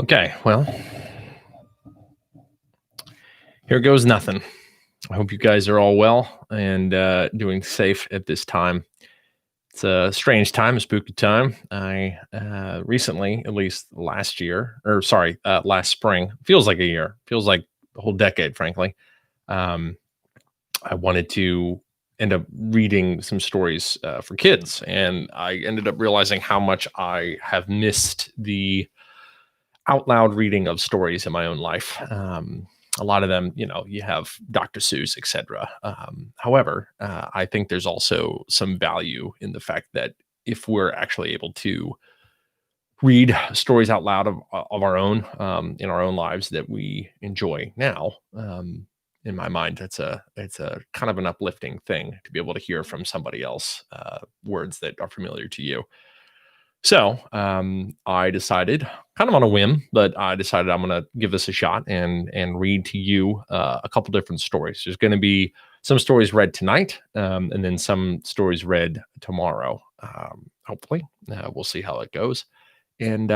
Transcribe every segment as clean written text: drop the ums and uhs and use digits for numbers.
Okay, well, here goes nothing. I hope you guys are all well and doing safe at this time. It's a strange time, a spooky time. I recently, at least last year, or sorry, last spring, feels like a year, feels like a whole decade, frankly. Um, I wanted to end up reading some stories for kids, and I ended up realizing how much I have missed the out loud reading of stories in my own life. A lot of them, you have Dr. Seuss, etc. However, I think there's also some value in the fact that if we're actually able to read stories out loud of our own in our own lives that we enjoy now, in my mind, it's a kind of an uplifting thing to be able to hear from somebody else words that are familiar to you. So I decided, kind of on a whim, but I decided I'm going to give this a shot and read to you a couple different stories. There's going to be some stories read tonight, and then some stories read tomorrow. Hopefully, we'll see how it goes. And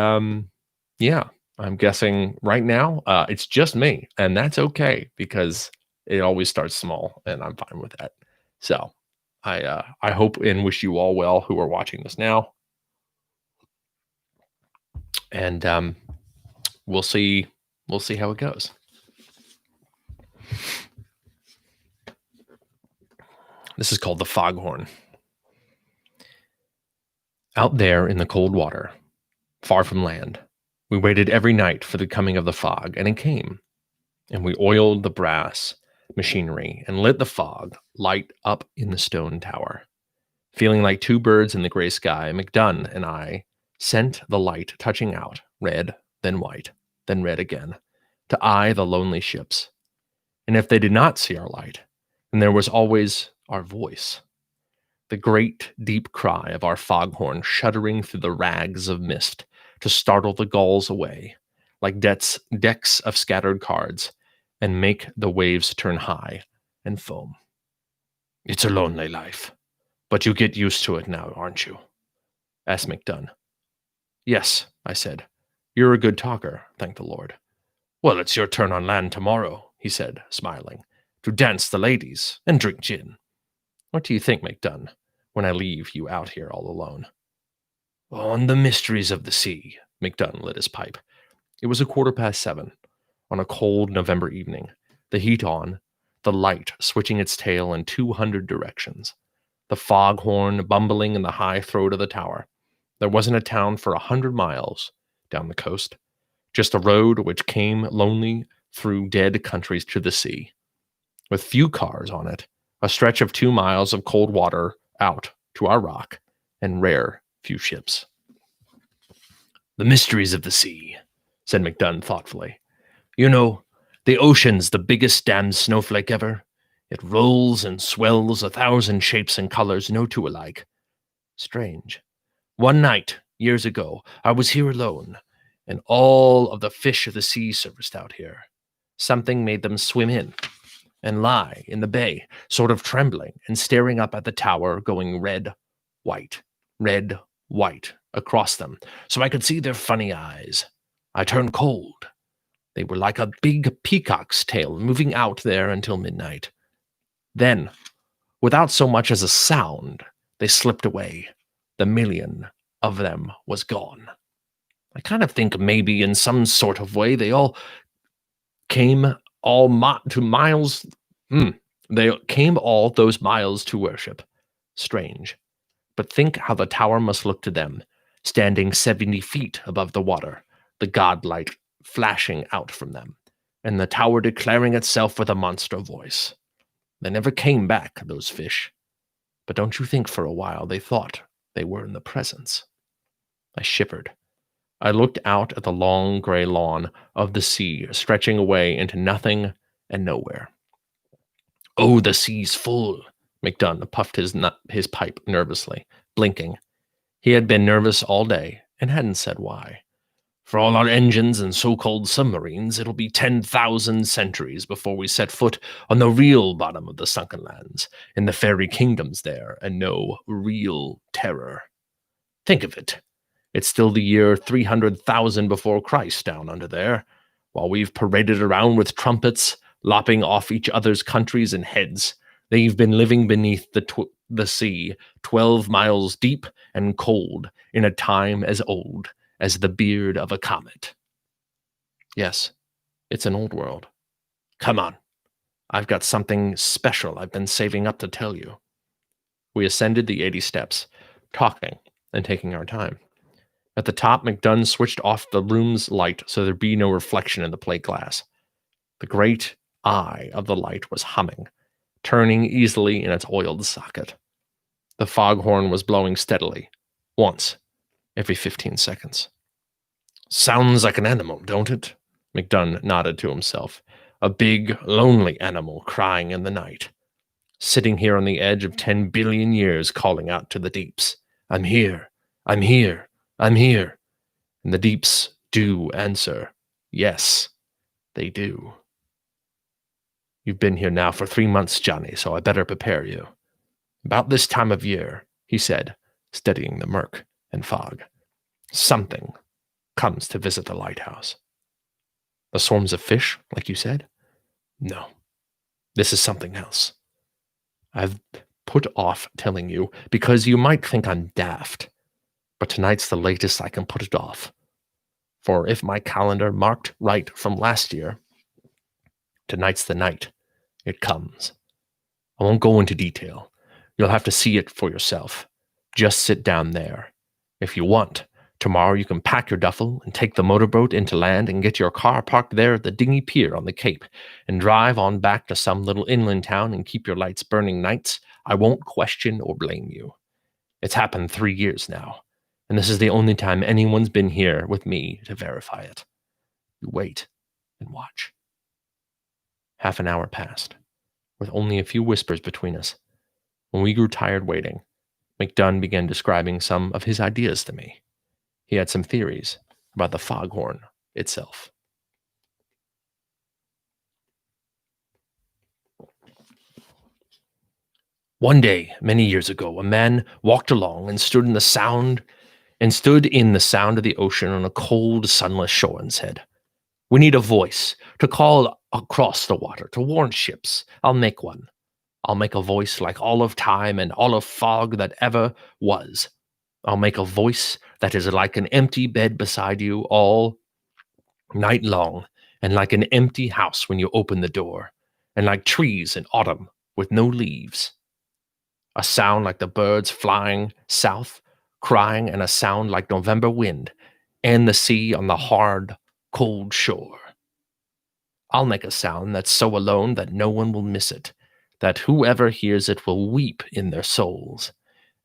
yeah, I'm guessing right now it's just me, and that's okay because it always starts small, and I'm fine with that. So I hope and wish you all well who are watching this now. And we'll see how it goes. This is called the foghorn. Out there in the cold water, far from land, we waited every night for the coming of the fog, and it came. And we oiled the brass machinery and lit the fog light up in the stone tower. Feeling like two birds in the gray sky, McDunn and I sent the light touching out, red, then white, then red again, to eye the lonely ships. And if they did not see our light, then there was always our voice, the great deep cry of our foghorn shuddering through the rags of mist to startle the gulls away, like decks of scattered cards, and make the waves turn high and foam. It's a lonely life, but you get used to it now, aren't you? Asked McDunn. Yes, I said. You're a good talker, thank the Lord. Well, it's your turn on land tomorrow, he said, smiling, to dance the ladies and drink gin. What do you think, McDunn, when I leave you out here all alone? On the mysteries of the sea, McDunn lit his pipe. It was 7:15 on a cold November evening, the heat on, the light switching its tail in 200 directions, the foghorn bumbling in the high throat of the tower. There wasn't a town for 100 miles down the coast, just a road which came lonely through dead countries to the sea, with few cars on it, a stretch of 2 miles of cold water out to our rock, and rare few ships. The mysteries of the sea, said McDunn thoughtfully. You know, the ocean's the biggest damned snowflake ever. It rolls and swells 1,000 shapes and colors, no two alike. Strange. One night, years ago, I was here alone, and all of the fish of the sea surfaced out here. Something made them swim in and lie in the bay, sort of trembling and staring up at the tower, going red, white, across them, so I could see their funny eyes. I turned cold. They were like a big peacock's tail moving out there until midnight. Then, without so much as a sound, they slipped away. The million of them was gone. I kind of think maybe in some sort of way they all came to miles. They came all those miles to worship. Strange. But think how the tower must look to them, standing 70 feet above the water, the godlight flashing out from them, and the tower declaring itself with a monster voice. They never came back, those fish. But don't you think for a while they thought they were in the presence? I shivered. I looked out at the long gray lawn of the sea, stretching away into nothing and nowhere. Oh, the sea's full, McDunn puffed his pipe nervously, blinking. He had been nervous all day and hadn't said why. For all our engines and so-called submarines, it'll be 10,000 centuries before we set foot on the real bottom of the sunken lands, in the fairy kingdoms there, and know real terror. Think of it. It's still the year 300,000 before Christ down under there, while we've paraded around with trumpets, lopping off each other's countries and heads. They've been living beneath the sea, 12 miles deep and cold, in a time as old as the beard of a comet. Yes, it's an old world. Come on. I've got something special I've been saving up to tell you. We ascended the 80 steps, talking and taking our time. At the top, McDunn switched off the room's light so there'd be no reflection in the plate glass. The great eye of the light was humming, turning easily in its oiled socket. The foghorn was blowing steadily, once every 15 seconds. Sounds like an animal, don't it? McDunn nodded to himself. A big, lonely animal crying in the night. Sitting here on the edge of 10 billion years calling out to the deeps. I'm here, I'm here, I'm here. And the deeps do answer. Yes, they do. You've been here now for 3 months, Johnny, so I better prepare you. About this time of year, he said, studying the murk and fog, something comes to visit the lighthouse. The swarms of fish, like you said? No, this is something else. I've put off telling you because you might think I'm daft, but tonight's the latest I can put it off. For if my calendar marked right from last year, tonight's the night it comes. I won't go into detail. You'll have to see it for yourself. Just sit down there. If you want, tomorrow you can pack your duffel and take the motorboat into land and get your car parked there at the dingy pier on the Cape and drive on back to some little inland town and keep your lights burning nights. I won't question or blame you. It's happened 3 years now, and this is the only time anyone's been here with me to verify it. You wait and watch. Half an hour passed, with only a few whispers between us. When we grew tired waiting, McDunn began describing some of his ideas to me. He had some theories about the foghorn itself. One day, many years ago, a man walked along and stood in the sound of the ocean on a cold, sunless shore and said, "We need a voice to call across the water to warn ships. I'll make one. I'll make a voice like all of time and all of fog that ever was. I'll make a voice that is like an empty bed beside you all night long, and like an empty house when you open the door, and like trees in autumn with no leaves. A sound like the birds flying south, crying, and a sound like November wind, and the sea on the hard, cold shore. I'll make a sound that's so alone that no one will miss it, that whoever hears it will weep in their souls,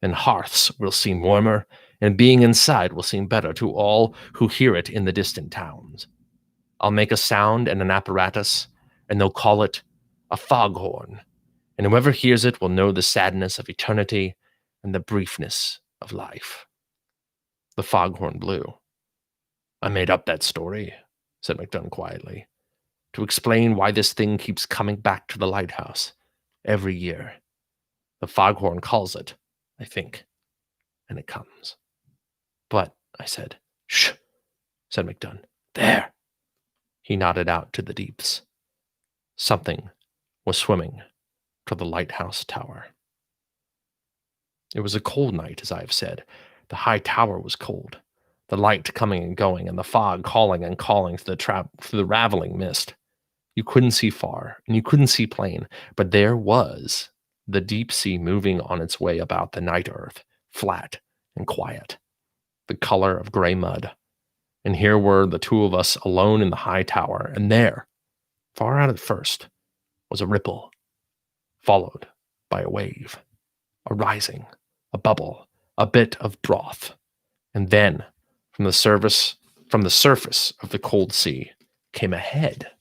and hearths will seem warmer, and being inside will seem better to all who hear it in the distant towns. I'll make a sound and an apparatus, and they'll call it a foghorn, and whoever hears it will know the sadness of eternity and the briefness of life." The foghorn blew. "I made up that story," said McDunn quietly, "to explain why this thing keeps coming back to the lighthouse every year. The foghorn calls it, I think, and it comes." "But," I said. "Shh," said McDunn. "There." He nodded out to the deeps. Something was swimming to the lighthouse tower. It was a cold night, as I have said. The high tower was cold, the light coming and going, and the fog calling and calling through the raveling mist. You couldn't see far, and you couldn't see plain, but there was the deep sea moving on its way about the night earth, flat and quiet, the color of gray mud. And here were the two of us alone in the high tower, and there, far out at first, was a ripple, followed by a wave, a rising, a bubble, a bit of froth, and then from the surface of the cold sea came a head,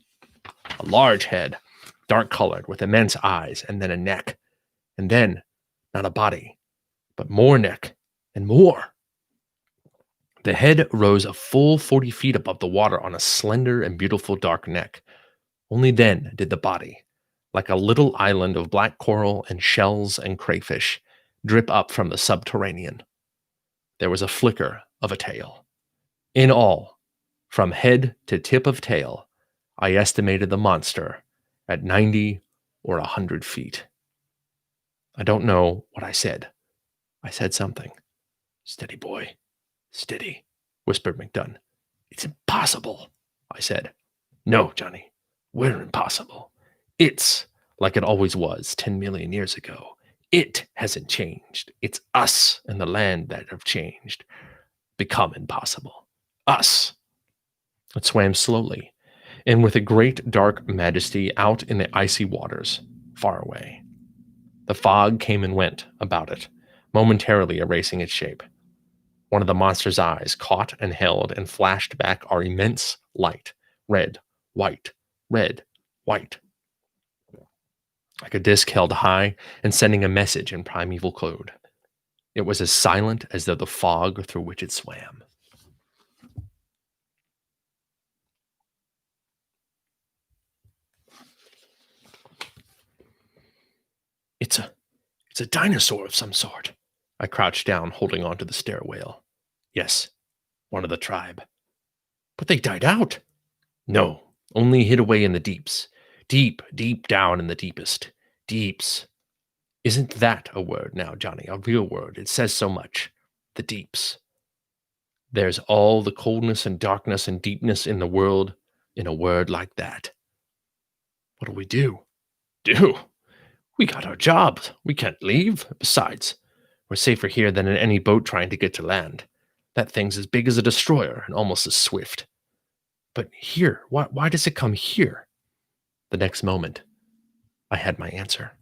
a large head, dark-colored with immense eyes, and then a neck, and then not a body, but more neck and more. The head rose a full 40 feet above the water on a slender and beautiful dark neck. Only then did the body, like a little island of black coral and shells and crayfish, drip up from the subterranean. There was a flicker of a tail. In all, from head to tip of tail, I estimated the monster at 90 or 100 feet. I don't know what I said. I said something. "Steady, boy. Steady," whispered McDunn. "It's impossible," I said. "No, Johnny, we're impossible. It's like it always was 10 million years ago. It hasn't changed. It's us and the land that have changed, become impossible. Us." It swam slowly, and with a great dark majesty out in the icy waters, far away. The fog came and went about it, momentarily erasing its shape. One of the monster's eyes caught and held and flashed back our immense light, red, white, red, white, like a disc held high and sending a message in primeval code. It was as silent as though the fog through which it swam. It's a dinosaur of some sort. I crouched down, holding onto the stairrail. Yes, one of the tribe. But they died out. No, only hid away in the deeps. Deep, deep down in the deepest. Deeps. Isn't that a word now, Johnny? A real word. It says so much. The deeps. There's all the coldness and darkness and deepness in the world in a word like that. What do we do? Do? We got our jobs. We can't leave. Besides, we're safer here than in any boat trying to get to land. That thing's as big as a destroyer and almost as swift. But here, why does it come here? The next moment, I had my answer.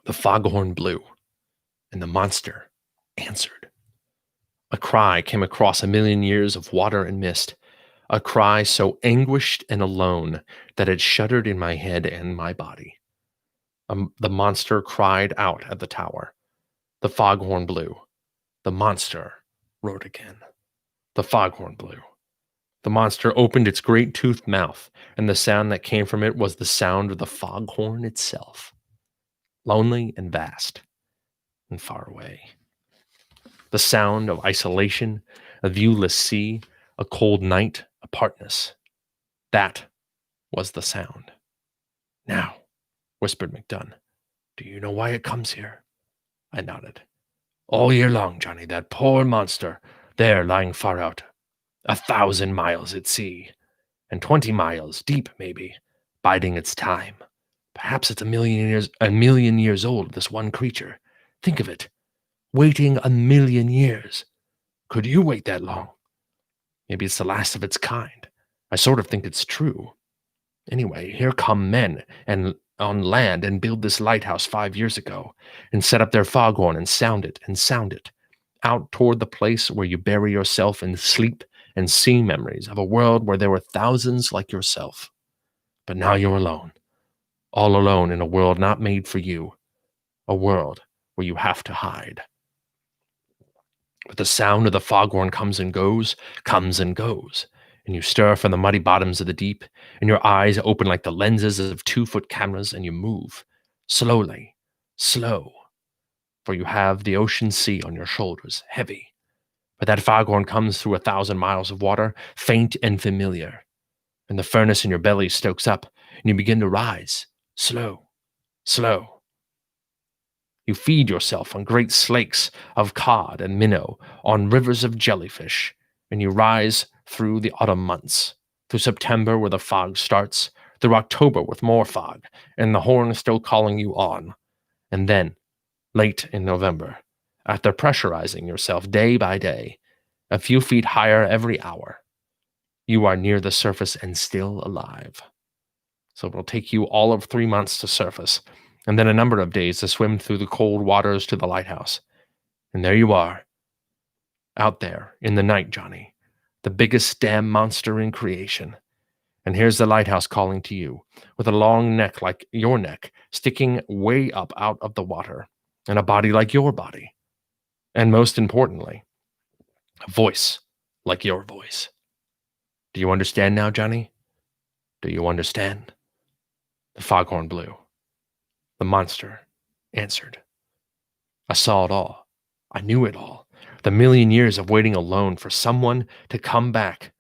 The foghorn blew, and the monster answered. A cry came across a million years of water and mist, a cry so anguished and alone that it shuddered in my head and my body. The monster cried out at the tower. The foghorn blew. The monster roared again. The foghorn blew. The monster opened its great toothed mouth, and the sound that came from it was the sound of the foghorn itself, lonely and vast and far away. The sound of isolation, a viewless sea, a cold night, apartness. That was the sound. Now, whispered McDunn, do you know why it comes here? I nodded. All year long, Johnny, that poor monster, there lying far out, 1,000 miles at sea, and 20 miles deep, maybe, biding its time. Perhaps it's a million years old, this one creature. Think of it. Waiting 1,000,000 years. Could you wait that long? Maybe it's the last of its kind. I sort of think it's true. Anyway, here come men and on land and build this lighthouse 5 years ago and set up their foghorn and sound it out toward the place where you bury yourself in sleep and sea memories of a world where there were thousands like yourself. But now you're alone, all alone in a world not made for you, a world where you have to hide. But the sound of the foghorn comes and goes, and you stir from the muddy bottoms of the deep, and your eyes open like the lenses of 2-foot cameras, and you move, slowly, slow, for you have the ocean sea on your shoulders, heavy. But that foghorn comes through 1,000 miles of water, faint and familiar, and the furnace in your belly stokes up, and you begin to rise, slow, slow. You feed yourself on great slakes of cod and minnow, on rivers of jellyfish, and you rise through the autumn months, through September where the fog starts, through October with more fog, and the horn still calling you on. And then, late in November, after pressurizing yourself day by day, a few feet higher every hour, you are near the surface and still alive. So it'll take you all of 3 months to surface, and then a number of days to swim through the cold waters to the lighthouse. And there you are, out there in the night, Johnny, the biggest damn monster in creation. And here's the lighthouse calling to you, with a long neck like your neck, sticking way up out of the water, and a body like your body. And most importantly, a voice like your voice. Do you understand now, Johnny? Do you understand? The foghorn blew. The monster answered. I saw it all. I knew it all. The million years of waiting alone for someone to come back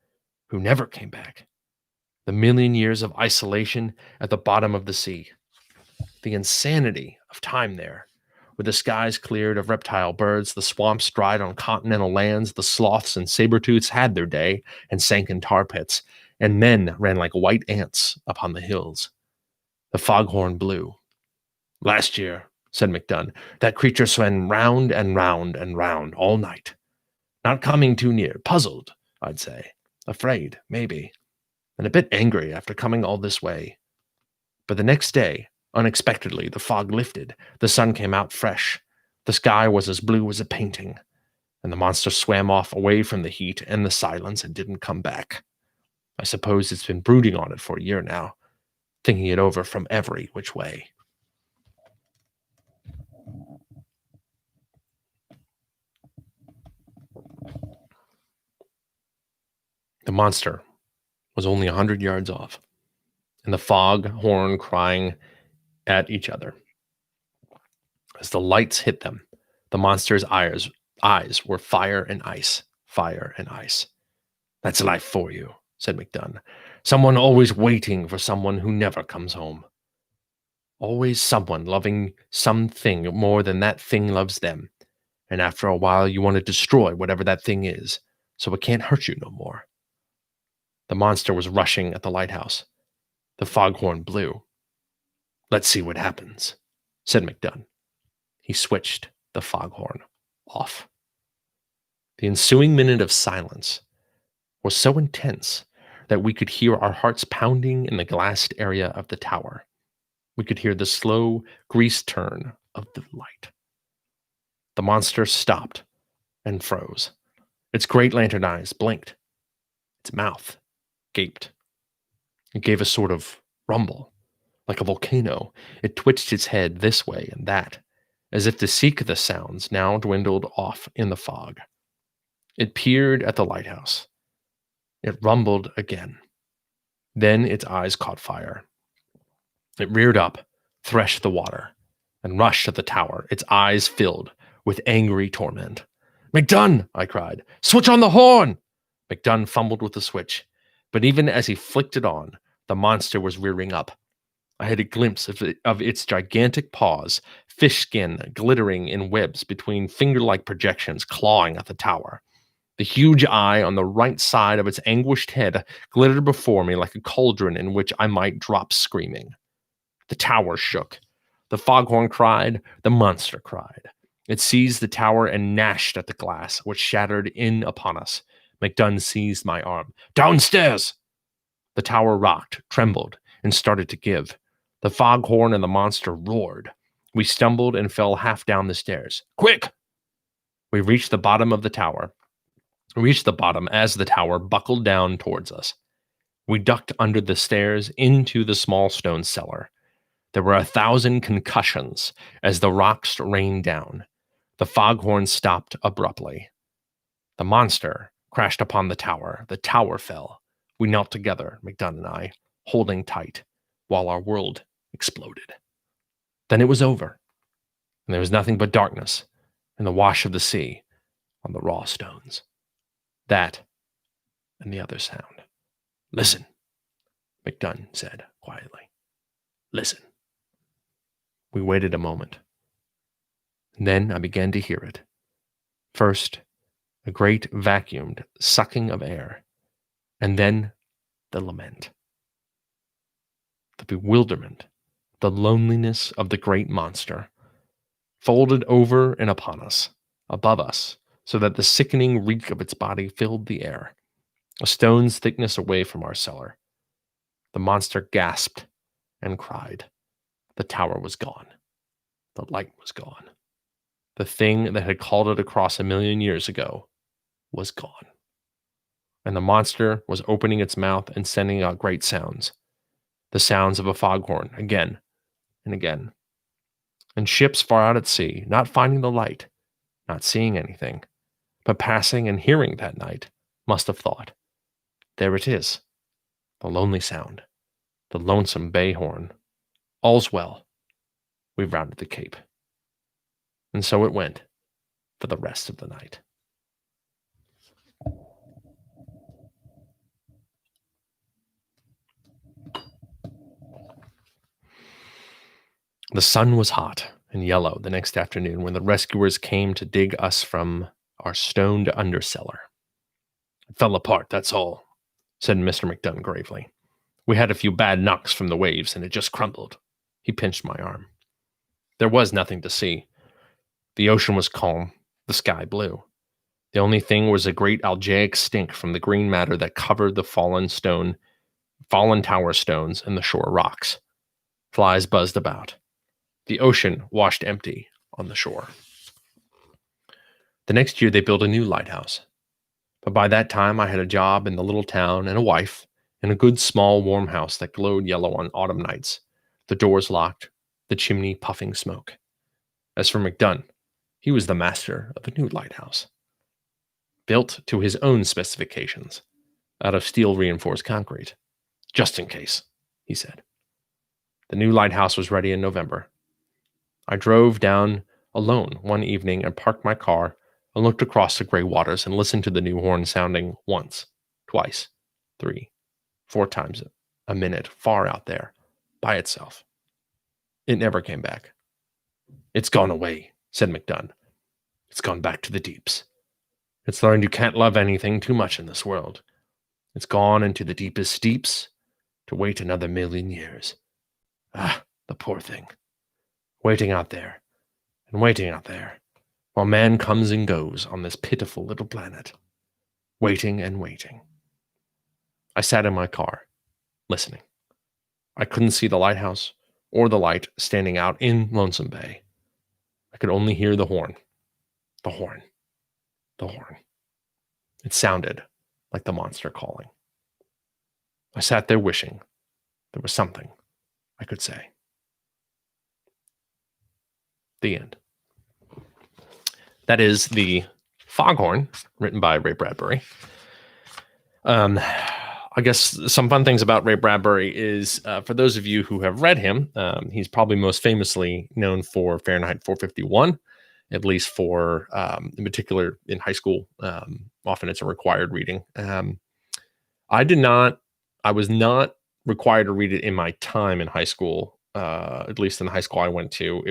who never came back. The million years of isolation at the bottom of the sea. The insanity of time there, with the skies cleared of reptile birds, the swamps dried on continental lands, the sloths and saber-tooths had their day and sank in tar pits, and men ran like white ants upon the hills. The foghorn blew. "Last year," said McDunn, "that creature swam round and round and round all night. Not coming too near, puzzled, I'd say, afraid, maybe, and a bit angry after coming all this way. But the next day, unexpectedly, the fog lifted, the sun came out fresh, the sky was as blue as a painting, and the monster swam off away from the heat and the silence and didn't come back. I suppose it's been brooding on it for a year now, thinking it over from every which way." The monster was only 100 yards off, and the fog horn crying at each other. As the lights hit them, the monster's eyes were fire and ice, fire and ice. "That's life for you," said McDunn. "Someone always waiting for someone who never comes home. Always someone loving something more than that thing loves them. And after a while, you want to destroy whatever that thing is, so it can't hurt you no more." The monster was rushing at the lighthouse. The foghorn blew. "Let's see what happens," said McDunn. He switched the foghorn off. The ensuing minute of silence was so intense that we could hear our hearts pounding in the glassed area of the tower. We could hear the slow grease turn of the light. The monster stopped and froze. Its great lantern eyes blinked. Its mouth gaped. It gave a sort of rumble, like a volcano. It twitched its head this way and that, as if to seek the sounds now dwindled off in the fog. It peered at the lighthouse. It rumbled again. Then its eyes caught fire. It reared up, threshed the water, and rushed at the tower, its eyes filled with angry torment. "McDunn!" I cried. "Switch on the horn!" McDunn fumbled with the switch, but even as he flicked it on, the monster was rearing up. I had a glimpse of its gigantic paws, fish skin glittering in webs between finger-like projections clawing at the tower. The huge eye on the right side of its anguished head glittered before me like a cauldron in which I might drop screaming. The tower shook. The foghorn cried. The monster cried. It seized the tower and gnashed at the glass, which shattered in upon us. McDunn seized my arm. "Downstairs!" The tower rocked, trembled, and started to give. The foghorn and the monster roared. We stumbled and fell half down the stairs. "Quick!" We reached the bottom as the tower buckled down towards us. We ducked under the stairs into the small stone cellar. There were 1,000 concussions as the rocks rained down. The foghorn stopped abruptly. The monster crashed upon the tower. The tower fell. We knelt together, McDunn and I, holding tight, while our world exploded. Then it was over, and there was nothing but darkness and the wash of the sea on the raw stones. That and the other sound. "Listen," McDunn said quietly. "Listen." We waited a moment. And then I began to hear it. First, a great vacuumed sucking of air, and then the lament. The bewilderment, the loneliness of the great monster, folded over and upon us, above us, so that the sickening reek of its body filled the air, a stone's thickness away from our cellar. The monster gasped and cried. The tower was gone. The light was gone. The thing that had called it across 1,000,000 years ago was gone. And the monster was opening its mouth and sending out great sounds. The sounds of a foghorn, again and again. And ships far out at sea, not finding the light, not seeing anything, but passing and hearing that night, must have thought, "There it is, the lonely sound, the lonesome bay horn. All's well. We've rounded the cape." And so it went for the rest of the night. The sun was hot and yellow the next afternoon when the rescuers came to dig us from our stoned undercellar. It fell apart, that's all, said Mr. McDunn gravely. We had a few bad knocks from the waves, and it just crumbled. He pinched my arm. There was nothing to see. The ocean was calm, the sky blue. The only thing was a great algaic stink from the green matter that covered the fallen tower stones and the shore rocks. Flies buzzed about. The ocean washed empty on the shore. The next year, they built a new lighthouse. But by that time, I had a job in the little town and a wife and a good small warm house that glowed yellow on autumn nights, the doors locked, the chimney puffing smoke. As for McDunn, he was the master of a new lighthouse, built to his own specifications, out of steel-reinforced concrete. Just in case, he said. The new lighthouse was ready in November. I drove down alone one evening and parked my car and looked across the gray waters and listened to the new horn sounding once, twice, 3, 4 times a minute far out there by itself. It never came back. It's gone away, said McDunn. It's gone back to the deeps. It's learned you can't love anything too much in this world. It's gone into the deepest deeps to wait another 1,000,000 years. Ah, the poor thing. Waiting out there and waiting out there while man comes and goes on this pitiful little planet. Waiting and waiting. I sat in my car, listening. I couldn't see the lighthouse or the light standing out in Lonesome Bay. I could only hear the horn. The horn. The horn. It sounded like the monster calling. I sat there wishing there was something I could say. The end. That is The Foghorn, written by Ray Bradbury. I guess some fun things about Ray Bradbury is, for those of you who have read him, he's probably most famously known for Fahrenheit 451, at least for, in particular in high school. Often it's a required reading. I was not required to read it in my time in high school, at least in the high school I went to.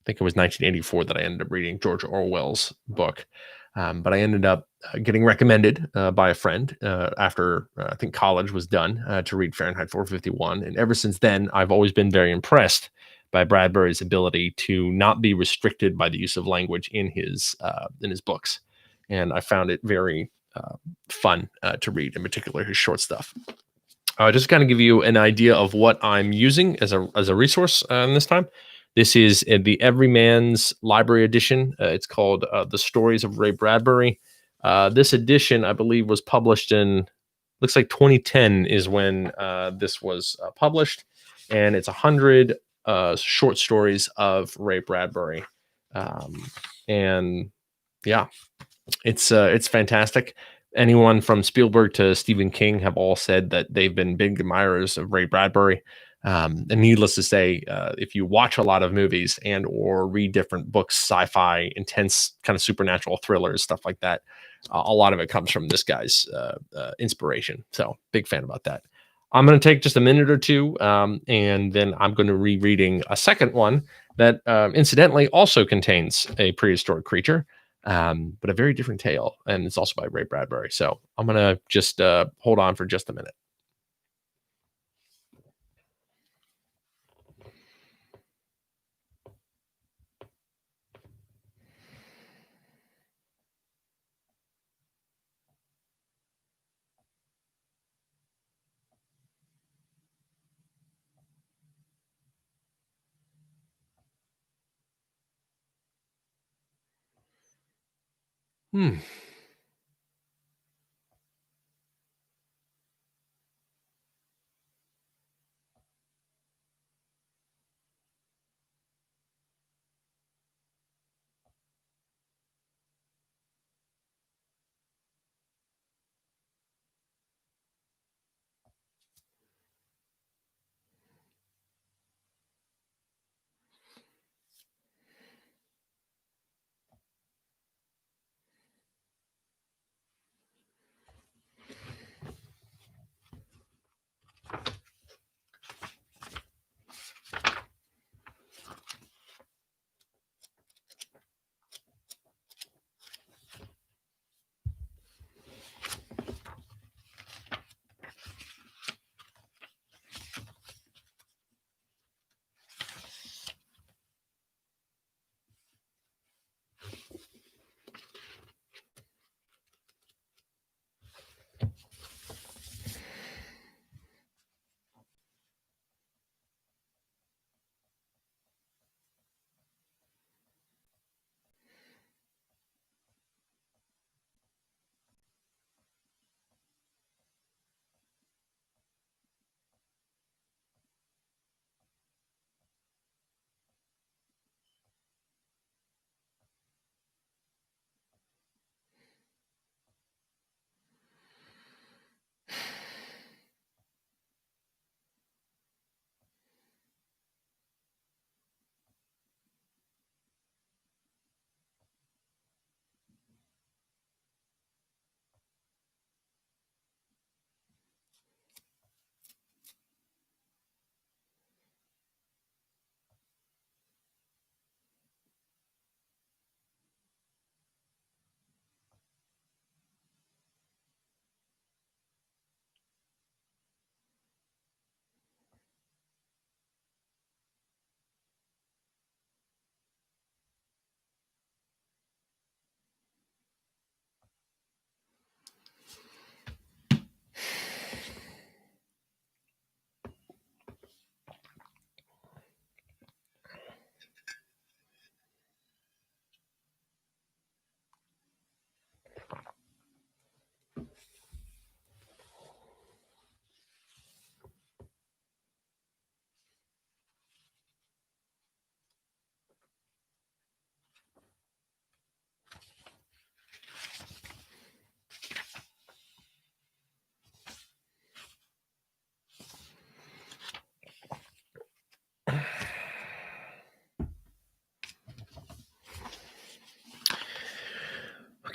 I think it was 1984 that I ended up reading George Orwell's book. But I ended up getting recommended by a friend after I think college was done to read Fahrenheit 451. And ever since then, I've always been very impressed by Bradbury's ability to not be restricted by the use of language in his books. And I found it very fun to read, in particular his short stuff. Just kind of give you an idea of what I'm using as a resource this time. This is the Everyman's Library edition. It's called The Stories of Ray Bradbury. This edition, I believe, was published in, looks like 2010 is when this was published. And it's 100 short stories of Ray Bradbury. And yeah, it's fantastic. Anyone from Spielberg to Stephen King have all said that they've been big admirers of Ray Bradbury. And needless to say, if you watch a lot of movies and or read different books, sci-fi, intense kind of supernatural thrillers, stuff like that, a lot of it comes from this guy's inspiration. So big fan about that. I'm going to take just a minute or two, and then I'm going to be reading a second one that incidentally also contains a prehistoric creature, but a very different tale. And it's also by Ray Bradbury. So I'm going to just hold on for just a minute. Hmm.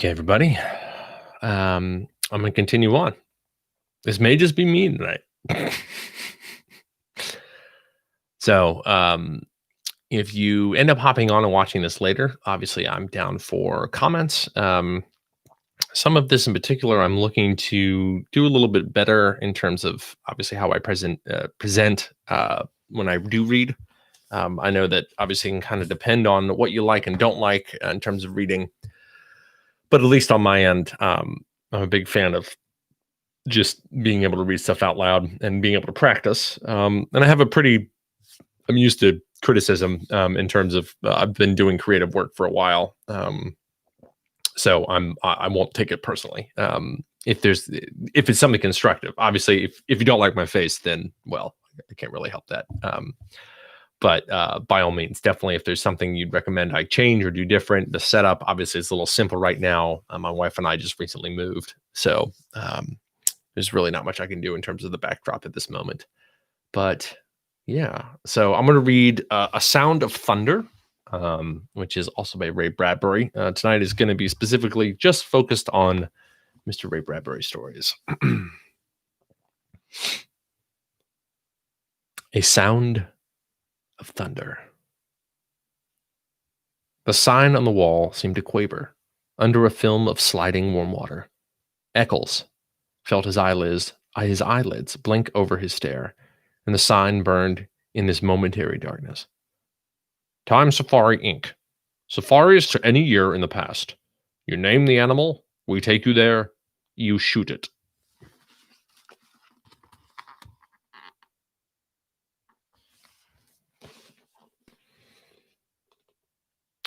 Okay, everybody. I'm going to continue on. This may just be me tonight. So, if you end up hopping on and watching this later, obviously I'm down for comments. Some of this in particular, I'm looking to do a little bit better in terms of obviously how I present when I do read. I know that obviously can kind of depend on what you like and don't like in terms of reading, but at least on my end, I'm a big fan of just being able to read stuff out loud and being able to practice. And I have I'm used to criticism in terms of I've been doing creative work for a while. So I won't take it personally. If it's something constructive, obviously, if you don't like my face, then, well, I can't really help that. But by all means, definitely, if there's something you'd recommend I change or do different, the setup obviously is a little simple right now. My wife and I just recently moved, so there's really not much I can do in terms of the backdrop at this moment. But yeah, so I'm going to read A Sound of Thunder, which is also by Ray Bradbury. Tonight is going to be specifically just focused on Mr. Ray Bradbury stories. A Sound of Thunder. The sign on the wall seemed to quaver under a film of sliding warm water. Eccles felt his eyelids blink over his stare, and the sign burned in this momentary darkness. Time Safari Inc. Safaris to any year in the past. You name the animal, we take you there, you shoot it.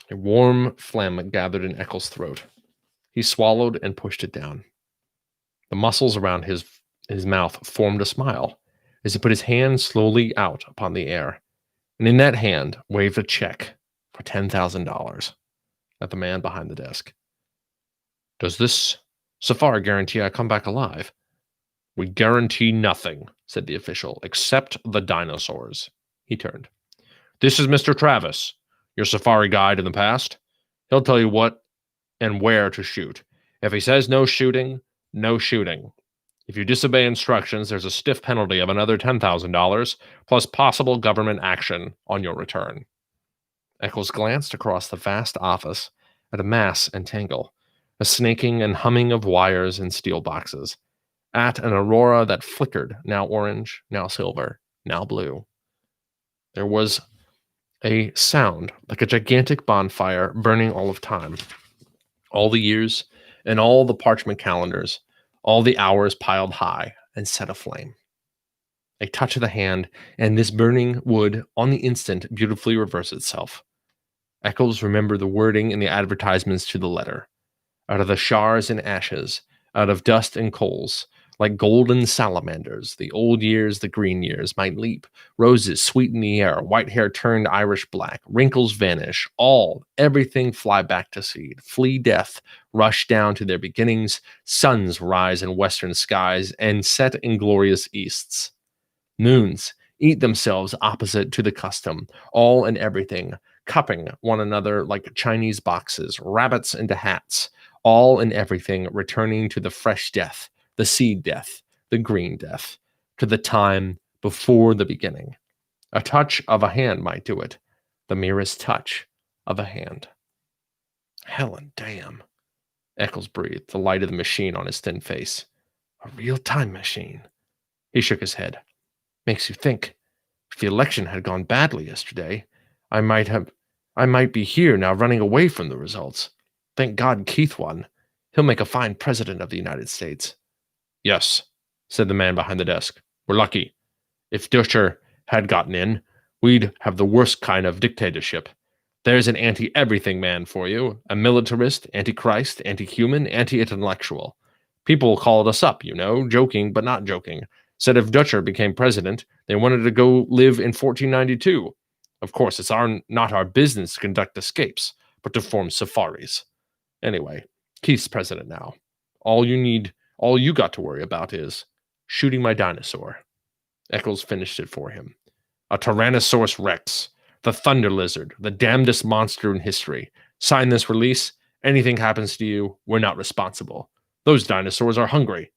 A warm phlegm gathered in Eccles' throat. He swallowed and pushed it down. The muscles around his mouth formed a smile as he put his hand slowly out upon the air, and in that hand waved a check for $10,000 at the man behind the desk. Does this safari guarantee I come back alive? We guarantee nothing, said the official, except the dinosaurs. He turned. This is Mr. Travis, your safari guide in the past. He'll tell you what and where to shoot. If he says no shooting, no shooting. If you disobey instructions, there's a stiff penalty of another $10,000, plus possible government action on your return. Eccles glanced across the vast office at a mass and tangle, a snaking and humming of wires and steel boxes, at an aurora that flickered, now orange, now silver, now blue. There was a sound like a gigantic bonfire burning all of time, all the years and all the parchment calendars, all the hours piled high and set aflame. A touch of the hand, and this burning would, on the instant, beautifully reverse itself. Eccles remembered the wording in the advertisements to the letter. Out of the shards and ashes, out of dust and coals, like golden salamanders, the old years, the green years might leap. Roses sweeten the air, white hair turned Irish black, wrinkles vanish, everything fly back to seed, flee death, rush down to their beginnings, suns rise in western skies and set in glorious easts. Moons eat themselves opposite to the custom, all and everything, cupping one another like Chinese boxes, rabbits into hats, all and everything returning to the fresh death, the seed death, the green death, to the time before the beginning. A touch of a hand might do it, the merest touch of a hand. Helen, damn, Eccles breathed, the light of the machine on his thin face. A real time machine. He shook his head. Makes you think. If the election had gone badly yesterday, I might be here now running away from the results. Thank God Keith won. He'll make a fine president of the United States. Yes, said the man behind the desk. We're lucky. If Dutcher had gotten in, we'd have the worst kind of dictatorship. There's an anti-everything man for you, a militarist, anti-Christ, anti-human, anti-intellectual. People called us up, joking but not joking. Said if Dutcher became president, they wanted to go live in 1492. Of course, it's not our business to conduct escapes, but to form safaris. Anyway, Keith's president now. All you got to worry about is shooting my dinosaur. Eccles finished it for him. A Tyrannosaurus Rex, the thunder lizard, the damnedest monster in history. Sign this release, Anything happens to you, we're not responsible. Those dinosaurs are hungry.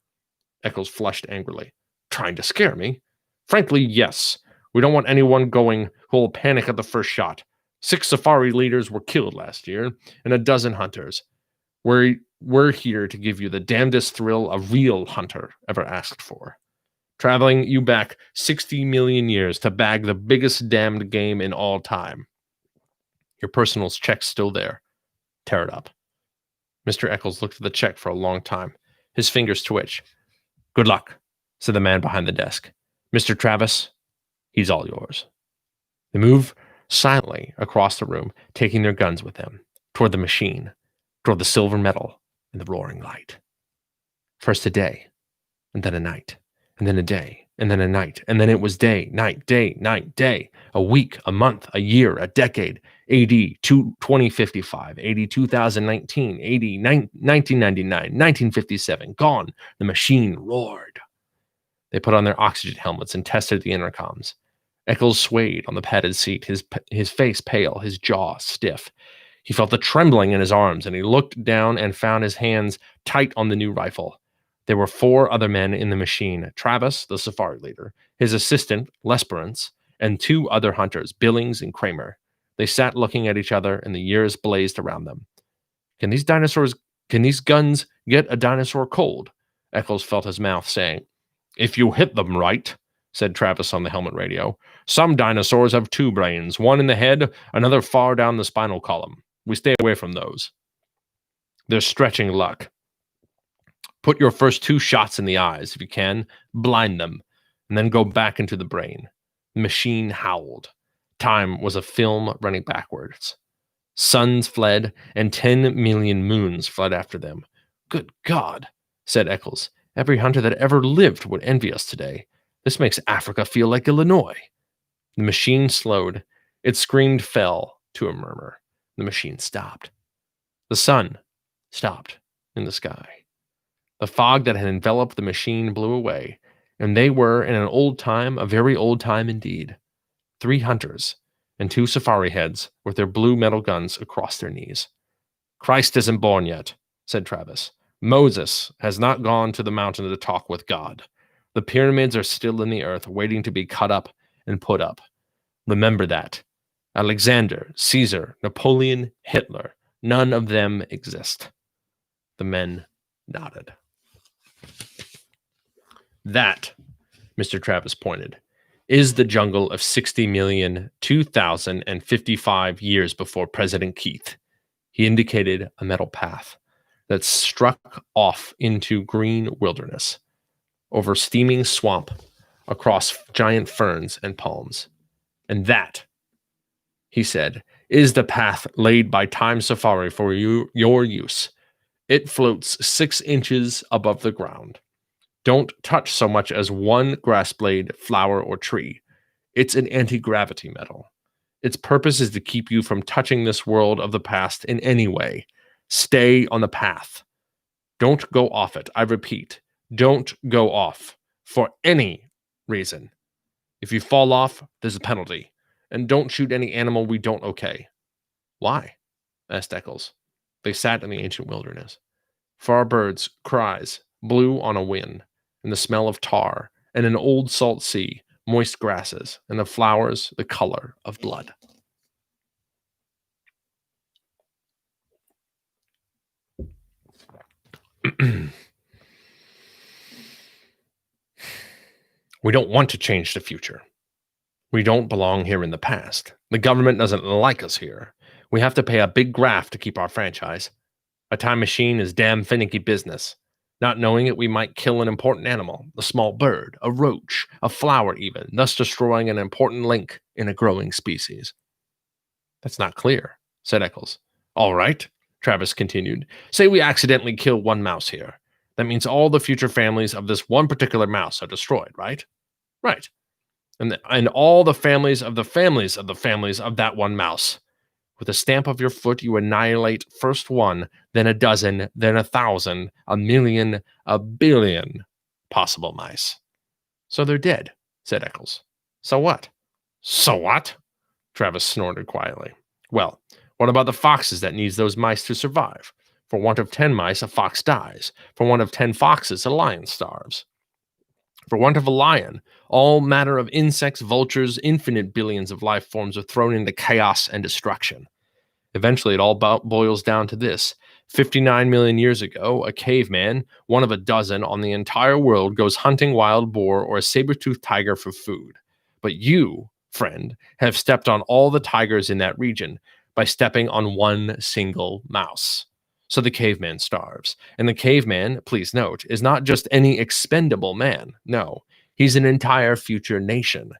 Eccles flushed angrily. Trying to scare me? Frankly, yes. We don't want anyone going who'll panic at the first shot. 6 safari leaders were killed last year, and a dozen hunters. We're here to give you the damnedest thrill a real hunter ever asked for. Traveling you back 60 million years to bag the biggest damned game in all time. Your personal check's still there. Tear it up. Mr. Eccles looked at the check for a long time. His fingers twitched. Good luck, said the man behind the desk. Mr. Travis, he's all yours. They moved silently across the room, taking their guns with them, toward the machine, toward the silver metal and the roaring light. First a day, and then a night, and then a day, and then a night, and then it was day, night, day, a week, a month, a year, a decade, AD 2055, AD 2019, AD 1999, 1957, gone. The machine roared. They put on their oxygen helmets and tested the intercoms. Eccles swayed on the padded seat, his face pale, his jaw stiff. He felt the trembling in his arms, and he looked down and found his hands tight on the new rifle. There were 4 other men in the machine, Travis, the safari leader, his assistant, Lesperance, and 2 other hunters, Billings and Kramer. They sat looking at each other, and the years blazed around them. Can these guns get a dinosaur cold? Eccles felt his mouth saying. If you hit them right, said Travis on the helmet radio. Some dinosaurs have 2 brains, one in the head, another far down the spinal column. We stay away from those. They're stretching luck. Put your first 2 shots in the eyes, if you can, blind them, and then go back into the brain. The machine howled. Time was a film running backwards. Suns fled, and 10 million moons fled after them. Good God, said Eccles. Every hunter that ever lived would envy us today. This makes Africa feel like Illinois. The machine slowed. Its scream fell to a murmur. The machine stopped. The sun stopped in the sky. The fog that had enveloped the machine blew away, and they were in an old time, a very old time indeed. 3 hunters and 2 safari heads with their blue metal guns across their knees. Christ isn't born yet, said Travis. Moses has not gone to the mountain to talk with God. The pyramids are still in the earth, waiting to be cut up and put up. Remember that. Alexander, Caesar, Napoleon, Hitler, none of them exist. The men nodded. That, Mr. Travis pointed, is the jungle of 60,002,055 years before President Keith. He indicated a metal path that struck off into green wilderness, over steaming swamp, across giant ferns and palms. And that, he said, is the path laid by Time Safari for your use. It floats 6 inches above the ground. Don't touch so much as one grass blade, flower, or tree. It's an anti-gravity metal. Its purpose is to keep you from touching this world of the past in any way. Stay on the path. Don't go off it. I repeat, don't go off for any reason. If you fall off, there's a penalty. And don't shoot any animal we don't okay. Why? Asked Eccles. They sat in the ancient wilderness. Far birds' cries blew on a wind, and the smell of tar, and an old salt sea, moist grasses, and the flowers the color of blood. We don't want to change the future. We don't belong here in the past. The government doesn't like us here. We have to pay a big graft to keep our franchise. A time machine is damn finicky business. Not knowing it, we might kill an important animal, a small bird, a roach, a flower even, thus destroying an important link in a growing species. That's not clear, said Eccles. All right, Travis continued. Say we accidentally kill one mouse here. That means all the future families of this one particular mouse are destroyed, right? Right. And all the families of the families of the families of that one mouse. With a stamp of your foot, you annihilate first one, then a dozen, then 1,000, 1,000,000, 1,000,000,000 possible mice. So they're dead, said Eccles. So what? So what? Travis snorted quietly. Well, what about the foxes that needs those mice to survive? For want of 10 mice, a fox dies. For want of 10 foxes, a lion starves. For want of a lion, all matter of insects, vultures, infinite billions of life forms are thrown into chaos and destruction. Eventually, it all boils down to this. 59 million years ago, a caveman, one of a dozen on the entire world, goes hunting wild boar or a saber-toothed tiger for food. But you, friend, have stepped on all the tigers in that region by stepping on one single mouse. So the caveman starves. And the caveman, please note, is not just any expendable man. No, he's an entire future nation.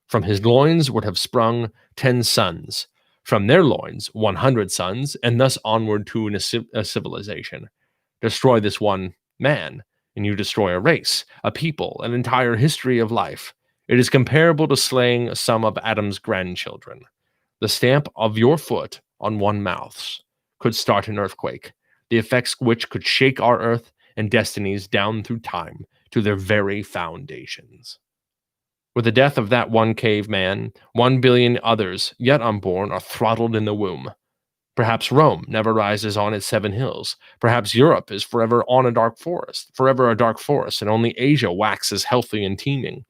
From his loins would have sprung 10 sons. From their loins, 100 sons, and thus onward to a civilization. Destroy this one man, and you destroy a race, a people, an entire history of life. It is comparable to slaying some of Adam's grandchildren. The stamp of your foot on one mouse could start an earthquake, the effects which could shake our earth and destinies down through time to their very foundations. With the death of that one caveman, 1 billion others, yet unborn, are throttled in the womb. Perhaps Rome never rises on its 7 hills. Perhaps Europe is forever a dark forest, and only Asia waxes healthy and teeming.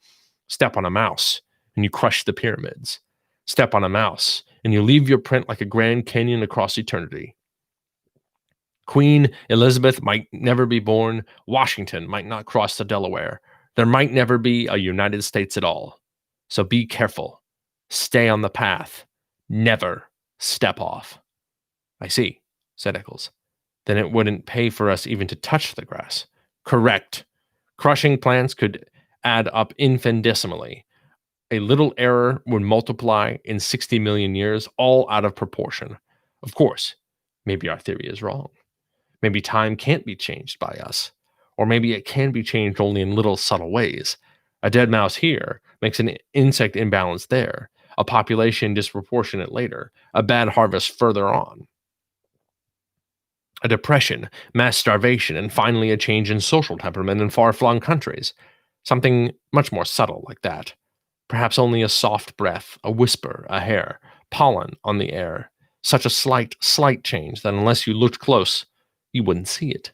Step on a mouse, and you crush the pyramids. Step on a mouse, and you leave your print like a Grand Canyon across eternity. Queen Elizabeth might never be born. Washington might not cross the Delaware. There might never be a United States at all. So be careful. Stay on the path. Never step off. I see, said Eccles. Then it wouldn't pay for us even to touch the grass. Correct. Crushing plants could add up infinitesimally. A little error would multiply in 60 million years, all out of proportion. Of course, maybe our theory is wrong. Maybe time can't be changed by us. Or maybe it can be changed only in little subtle ways. A dead mouse here makes an insect imbalance there, a population disproportionate later, a bad harvest further on. A depression, mass starvation, and finally a change in social temperament in far-flung countries. Something much more subtle like that. Perhaps only a soft breath, a whisper, a hair, pollen on the air. Such a slight change that unless you looked close, you wouldn't see it.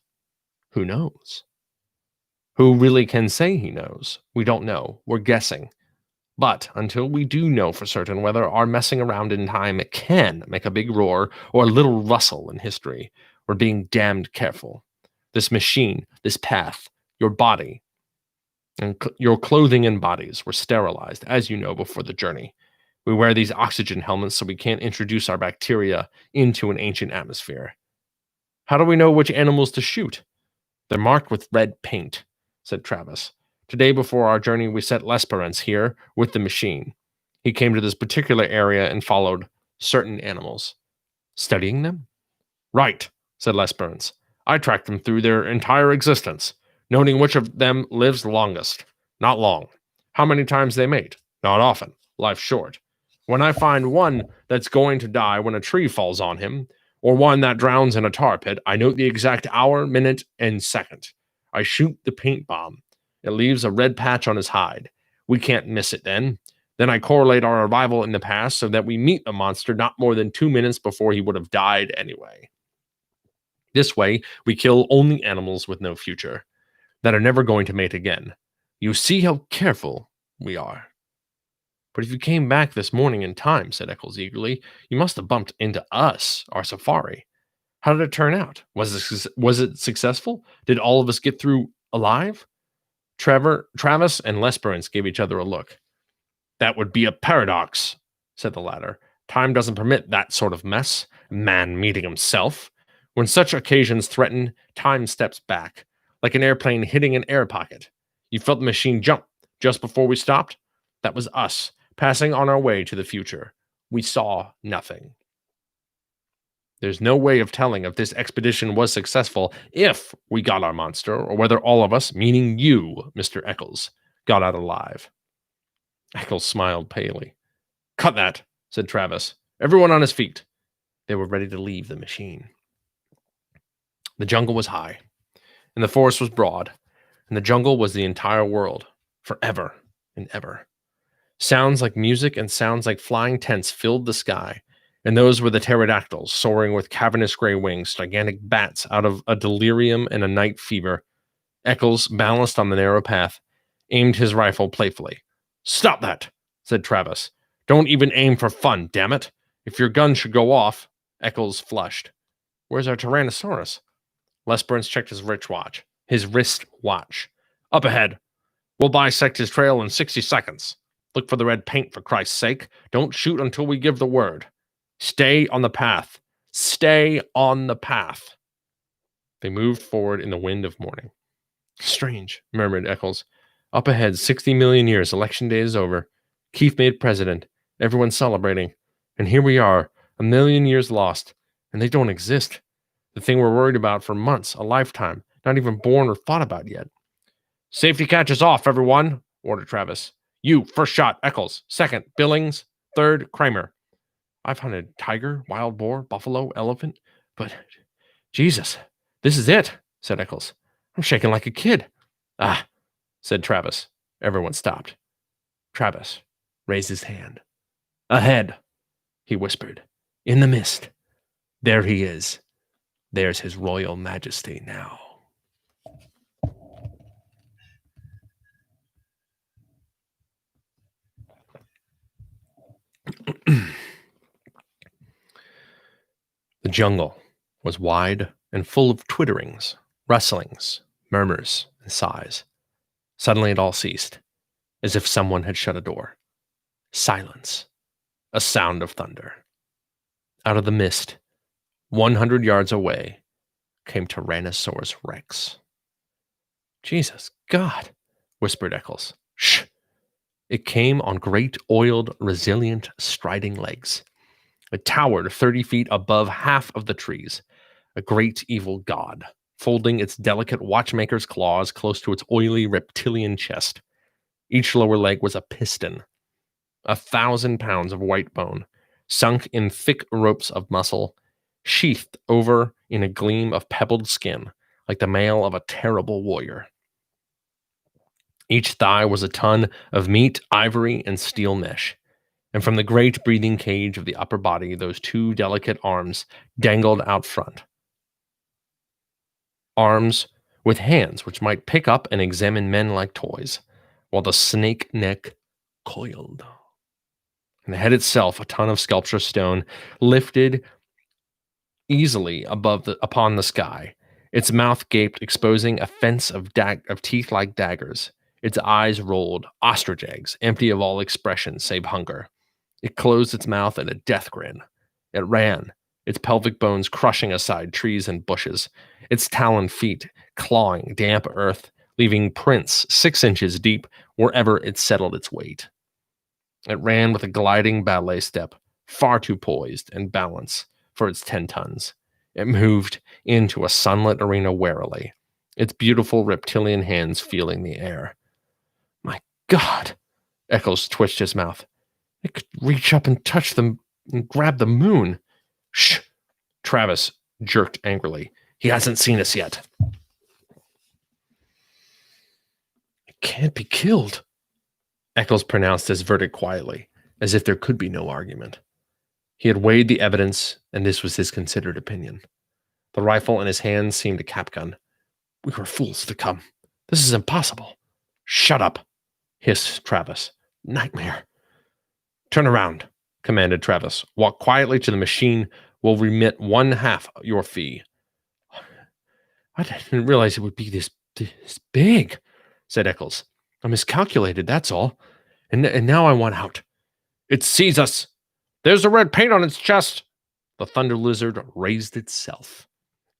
Who knows? Who really can say he knows? We don't know. We're guessing. But until we do know for certain whether our messing around in time can make a big roar or a little rustle in history, we're being damned careful. This machine, this path, your body, and your clothing and bodies were sterilized, as you know, before the journey. We wear these oxygen helmets so we can't introduce our bacteria into an ancient atmosphere. How do we know which animals to shoot? They're marked with red paint, said Travis. Today before our journey, we set Lesperance here with the machine. He came to this particular area and followed certain animals. Studying them? Right, said Lesperance. I tracked them through their entire existence, noting which of them lives longest. Not long. How many times they mate? Not often. Life short. When I find one that's going to die when a tree falls on him, or one that drowns in a tar pit, I note the exact hour, minute, and second. I shoot the paint bomb. It leaves a red patch on his hide. We can't miss it then. Then I correlate our arrival in the past so that we meet the monster not more than 2 minutes before he would have died anyway. This way, we kill only animals with no future, that are never going to mate again. You see how careful we are. But if you came back this morning in time, said Eccles eagerly, you must have bumped into us, our safari. How did it turn out? Was it successful? Did all of us get through alive? Travis and Lesperance gave each other a look. That would be a paradox, said the latter. Time doesn't permit that sort of mess. Man meeting himself. When such occasions threaten, time steps back, like an airplane hitting an air pocket. You felt the machine jump just before we stopped? That was us, passing on our way to the future. We saw nothing. There's no way of telling if this expedition was successful if we got our monster, or whether all of us, meaning you, Mr. Eccles, got out alive. Eccles smiled palely. Cut that, said Travis. Everyone on his feet. They were ready to leave the machine. The jungle was high, and the forest was broad, and the jungle was the entire world, forever and ever. Sounds like music and sounds like flying tents filled the sky, And those were the pterodactyls, soaring with cavernous gray wings, gigantic bats out of a delirium and a night fever. Eccles, balanced on the narrow path, aimed his rifle playfully. "Stop that," said Travis. "Don't even aim for fun, damn it. If your gun should go off." Eccles flushed. "Where's our Tyrannosaurus?" Lesperance checked his wrist watch. "Up ahead. We'll bisect his trail in 60 seconds. Look for the red paint, for Christ's sake. Don't shoot until we give the word. Stay on the path. Stay on the path." They moved forward in the wind of morning. "Strange," murmured Eccles. "Up ahead, 60 million years. Election day is over. Keith made president. Everyone's celebrating. And here we are, a million years lost. And they don't exist. The thing we're worried about for months, a lifetime, not even born or thought about yet." "Safety catch is off, everyone," ordered Travis. "You, first shot, Eccles. Second, Billings. Third, Kramer." "I've hunted tiger, wild boar, buffalo, elephant, but Jesus, this is it," said Eccles. "I'm shaking like a kid." "Ah," said Travis. Everyone stopped. Travis raised his hand. "Ahead," he whispered. "In the mist. There he is. There's his royal majesty now." The jungle was wide and full of twitterings, rustlings, murmurs, and sighs. Suddenly it all ceased, as if someone had shut a door. Silence. A sound of thunder. Out of the mist, 100 yards away, came Tyrannosaurus Rex. "Jesus God," whispered Eccles. "Shh." It came on great, oiled, resilient, striding legs. It towered 30 feet above half of the trees, a great evil god, folding its delicate watchmaker's claws close to its oily reptilian chest. Each lower leg was a piston, 1,000 pounds of white bone, sunk in thick ropes of muscle, sheathed over in a gleam of pebbled skin, like the mail of a terrible warrior. Each thigh was a ton of meat, ivory, and steel mesh. And from the great breathing cage of the upper body, those two delicate arms dangled out front. Arms with hands which might pick up and examine men like toys, while the snake neck coiled. And the head itself, a ton of sculpture stone, lifted easily upon the sky. Its mouth gaped, exposing a fence of teeth like daggers. Its eyes rolled, ostrich eggs, empty of all expression save hunger. It closed its mouth in a death grin. It ran, its pelvic bones crushing aside trees and bushes, its taloned feet clawing damp earth, leaving prints 6 inches deep wherever it settled its weight. It ran with a gliding ballet step, far too poised and balanced for its 10 tons. It moved into a sunlit arena warily, its beautiful reptilian hands feeling the air. "My God!" Eccles twitched his mouth. "It could reach up and touch them and grab the moon." "Shh!" Travis jerked angrily. "He hasn't seen us yet." "It can't be killed," Eccles pronounced his verdict quietly, as if there could be no argument. He had weighed the evidence, and this was his considered opinion. The rifle in his hand seemed a cap gun. "We were fools to come. This is impossible." "Shut up," hissed Travis. "Nightmare." "Turn around," commanded Travis. "Walk quietly to the machine. We'll remit 1/2 your fee." "I didn't realize it would be this big," said Eccles. "I miscalculated, that's all. And now I want out." "It sees us. There's the red paint on its chest." The thunder lizard raised itself.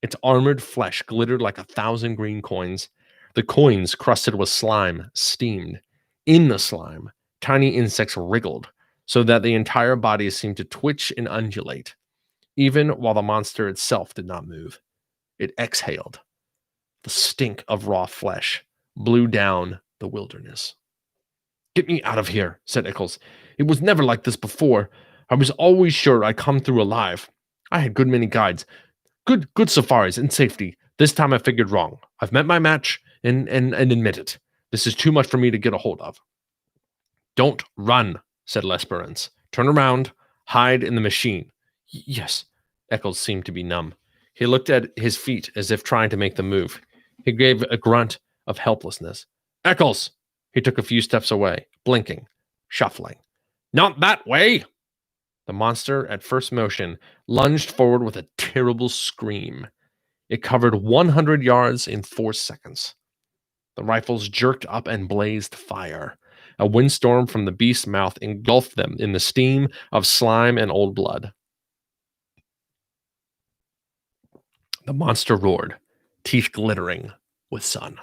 Its armored flesh glittered like 1,000 green coins. The coins, crusted with slime, steamed. In the slime, tiny insects wriggled, so that the entire body seemed to twitch and undulate, even while the monster itself did not move. It exhaled. The stink of raw flesh blew down the wilderness. "Get me out of here," said Eccles. "It was never like this before. I was always sure I'd come through alive. I had good many guides. Good safaris in safety. This time I figured wrong. I've met my match and admit it. This is too much for me to get a hold of." "Don't run," said Lesperance. "Turn around. Hide in the machine. Yes. Eccles seemed to be numb. He looked at his feet as if trying to make them move. He gave a grunt of helplessness. Eccles! He took a few steps away, blinking, shuffling. Not that way! The monster, at first motion, lunged forward with a terrible scream. It covered 100 yards in 4 seconds. The rifles jerked up and blazed fire. A windstorm from the beast's mouth engulfed them in the steam of slime and old blood. The monster roared, teeth glittering with sun.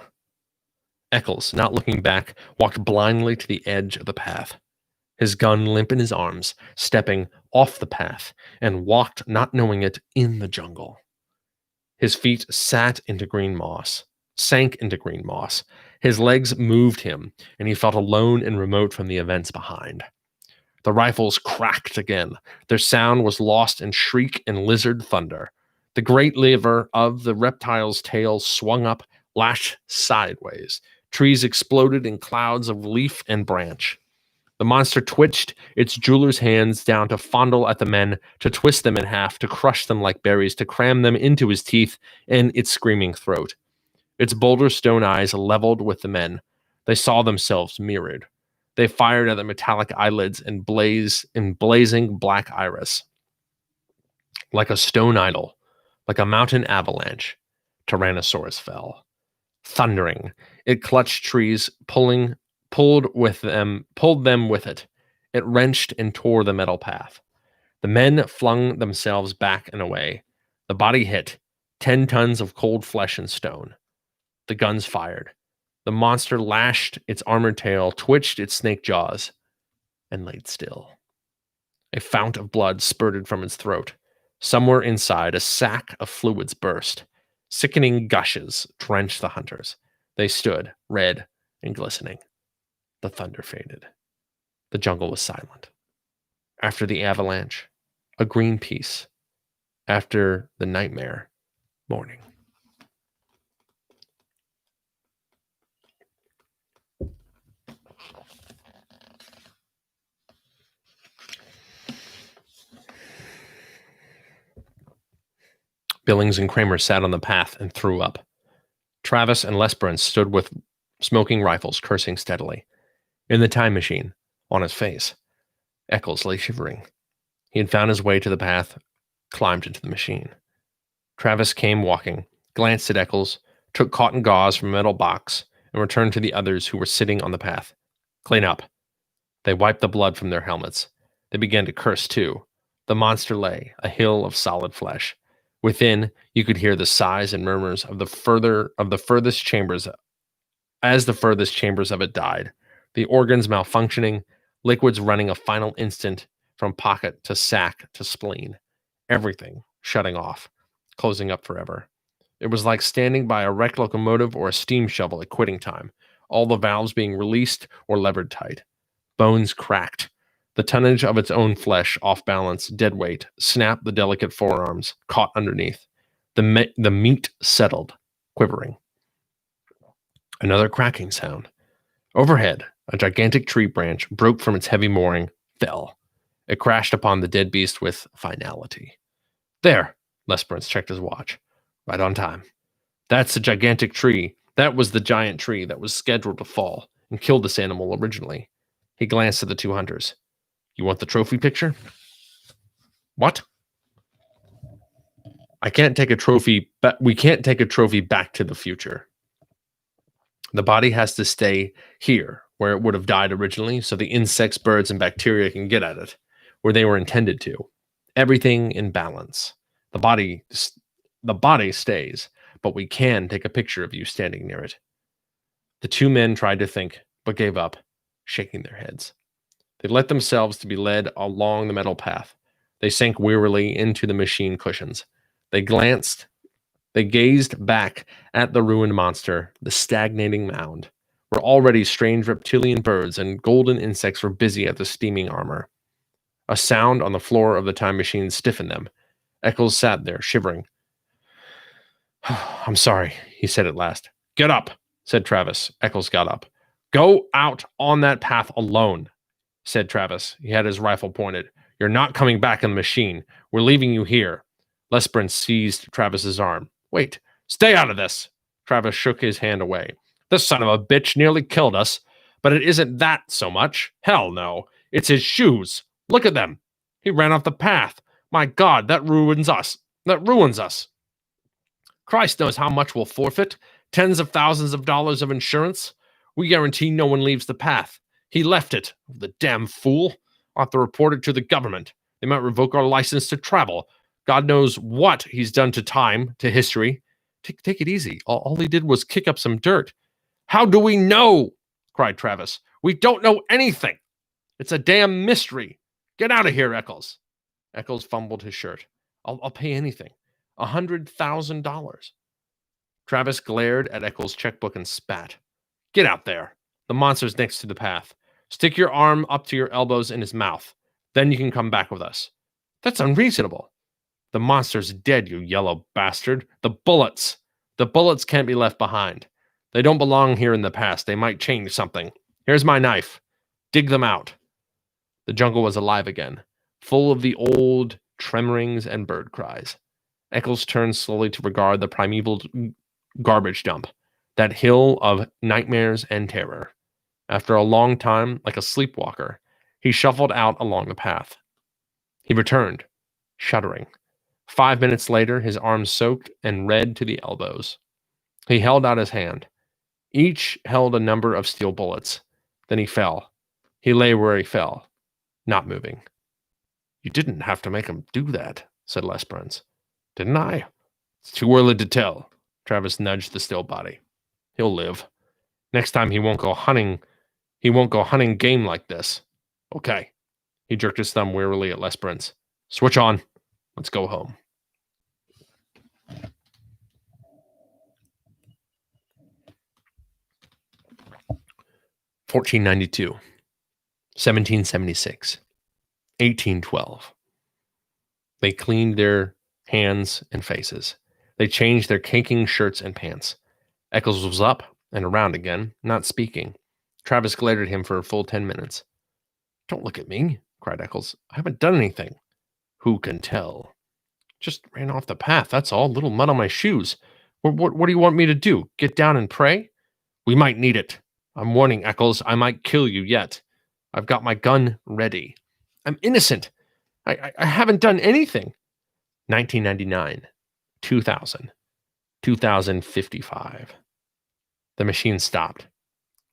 Eccles, not looking back, walked blindly to the edge of the path, his gun limp in his arms, stepping off the path, and walked, not knowing it, in the jungle. His feet sank into green moss. His legs moved him, and he felt alone and remote from the events behind. The rifles cracked again. Their sound was lost in shriek and lizard thunder. The great lever of the reptile's tail swung up, lashed sideways. Trees exploded in clouds of leaf and branch. The monster twitched its jeweler's hands down to fondle at the men, to twist them in half, to crush them like berries, to cram them into his teeth and its screaming throat. Its boulder stone eyes leveled with the men. They saw themselves mirrored. They fired at the metallic eyelids and blazing black iris. Like a stone idol, like a mountain avalanche, Tyrannosaurus fell. Thundering, it clutched trees, pulled them with it. It wrenched and tore the metal path. The men flung themselves back and away. The body hit, 10 tons of cold flesh and stone. The guns fired. The monster lashed its armored tail, twitched its snake jaws, and laid still. A fount of blood spurted from its throat. Somewhere inside, a sack of fluids burst. Sickening gushes drenched the hunters. They stood, red and glistening. The thunder faded. The jungle was silent. After the avalanche, a green peace. After the nightmare, morning. Billings and Kramer sat on the path and threw up. Travis and Lesperance stood with smoking rifles, cursing steadily. In the time machine, on his face, Eccles lay shivering. He had found his way to the path, climbed into the machine. Travis came walking, glanced at Eccles, took cotton gauze from a metal box, and returned to the others who were sitting on the path. Clean up. They wiped the blood from their helmets. They began to curse too. The monster lay, a hill of solid flesh. Within, you could hear the sighs and murmurs of the furthest chambers as the furthest chambers of it died. The organs malfunctioning, liquids running a final instant from pocket to sac to spleen. Everything shutting off, closing up forever. It was like standing by a wrecked locomotive or a steam shovel at quitting time, all the valves being released or levered tight. Bones cracked. The tonnage of its own flesh, off balance, dead weight, snapped the delicate forearms, caught underneath. The meat settled, quivering. Another cracking sound. Overhead, a gigantic tree branch broke from its heavy mooring, fell. It crashed upon the dead beast with finality. There, Lesperance checked his watch. Right on time. That's the gigantic tree. That was the giant tree that was scheduled to fall and kill this animal originally. He glanced at the two hunters. You want the trophy picture? What? I can't take a trophy, but we can't take a trophy back to the future. The body has to stay here, where it would have died originally, so the insects, birds, and bacteria can get at it, where they were intended to. Everything in balance. The body stays, but we can take a picture of you standing near it. The two men tried to think, but gave up, shaking their heads. They let themselves to be led along the metal path. They sank wearily into the machine cushions. They gazed back at the ruined monster, the stagnating mound, where already strange reptilian birds and golden insects were busy at the steaming armor. A sound on the floor of the time machine stiffened them. Eccles sat there, shivering. I'm sorry, he said at last. Get up, said Travis. Eccles got up. Go out on that path alone, said Travis. He had his rifle pointed. You're not coming back in the machine. We're leaving you here. Lesbrun seized Travis's arm. Wait, stay out of this. Travis shook his hand away. This son of a bitch nearly killed us, but it isn't that so much. Hell no. It's his shoes. Look at them. He ran off the path. My God, that ruins us. That ruins us. Christ knows how much we'll forfeit. Tens of thousands of dollars of insurance. We guarantee no one leaves the path. He left it. The damn fool. I'll have to report it to the government. They might revoke our license to travel. God knows what he's done to time, to history. Take it easy. All he did was kick up some dirt. How do we know? Cried Travis. We don't know anything. It's a damn mystery. Get out of here, Eccles. Eccles fumbled his shirt. I'll pay anything. $100,000. Travis glared at Eccles' checkbook and spat. Get out there. The monster's next to the path. Stick your arm up to your elbows in his mouth. Then you can come back with us. That's unreasonable. The monster's dead, you yellow bastard. The bullets. The bullets can't be left behind. They don't belong here in the past. They might change something. Here's my knife. Dig them out. The jungle was alive again, full of the old tremorings and bird cries. Eccles turned slowly to regard the primeval garbage dump, that hill of nightmares and terror. After a long time, like a sleepwalker, he shuffled out along the path. He returned, shuddering. 5 minutes later, his arms soaked and red to the elbows. He held out his hand. Each held a number of steel bullets. Then he fell. He lay where he fell, not moving. You didn't have to make him do that, said Lesbrun. Didn't I? It's too early to tell. Travis nudged the still body. He'll live. Next time he won't go hunting. He won't go hunting game like this. Okay. He jerked his thumb wearily at Lesbrun. Switch on. Let's go home. $14.92, 1776, 1812. They cleaned their hands and faces. They changed their caking shirts and pants. Eccles was up and around again, not speaking. Travis glared at him for a full 10 minutes. Don't look at me, cried Eccles. I haven't done anything. Who can tell? Just ran off the path, that's all. Little mud on my shoes. What do you want me to do? Get down and pray? We might need it. I'm warning, Eccles, I might kill you yet. I've got my gun ready. I'm innocent. I haven't done anything. 1999, 2000, 2055. The machine stopped.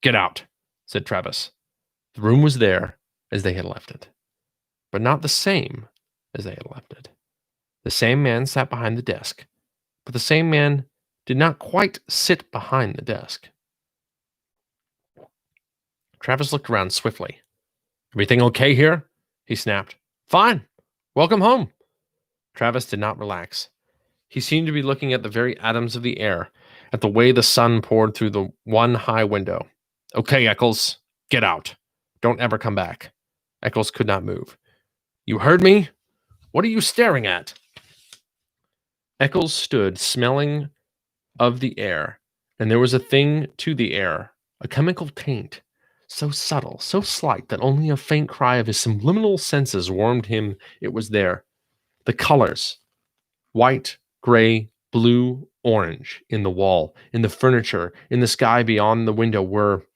Get out, said Travis. The room was there as they had left it, but not the same as they had left it. The same man sat behind the desk, but the same man did not quite sit behind the desk. Travis looked around swiftly. Everything okay here? He snapped. Fine. Welcome home. Travis did not relax. He seemed to be looking at the very atoms of the air, at the way the sun poured through the one high window. Okay, Eccles, get out. Don't ever come back. Eccles could not move. You heard me? What are you staring at? Eccles stood smelling of the air, and there was a thing to the air, a chemical taint, so subtle, so slight that only a faint cry of his subliminal senses warned him it was there. The colors, white, gray, blue, orange, in the wall, in the furniture, in the sky beyond the window were,